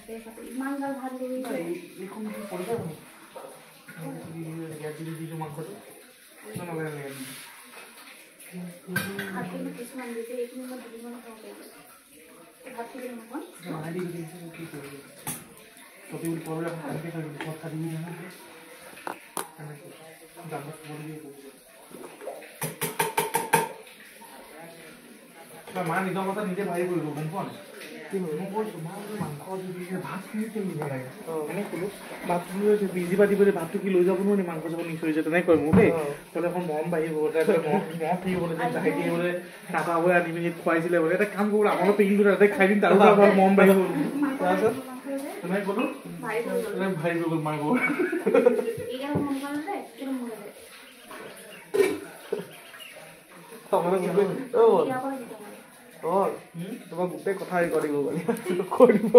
ইমান গাল ভাত লৈ এইখন কি পইচা নি ইয়াত দি মাংসটো নালাগে ভাতটো কিছুমান দিছে এইখিনি মই দিব নাপাওঁ ভাত দিলে নহয় মাৰি দি কি কৰিব তবে উল পড়লে কালকে তো কথা দিবি না জানো বলি না মা নিজ কথা নিজে ভাই কৰিব গম পোৱা নাই কি মই কৈছো মা মাংস যদি ভাত কি কিনিব লাগে মানে কলো ভাত কি হৈছে বিজি পাতি বলে ভাতটো কি লৈ যাব নোৱাৰি মাংস যাব নিছ হৈছে তেনেকৈ কয় মোক দেই তলে এখন মম বাঢ়িব তাতে মম থাকিব বলে যাই দিয়ে বলে টাকা বলে আনি মিনি খুৱাইছিলে বলে এটা কাম কৰো আমাৰ পেকিং কৰি তাতে খাই দিম তাৰ পৰা মম বাঢ়িব তাৰপিছত তুমি কলো ভাই গল মাই গল এগাল মন কৰলে কেন মন কৰে তখন ও তোমাক গোটেই কথা ৰেকৰ্ডিং কৰিব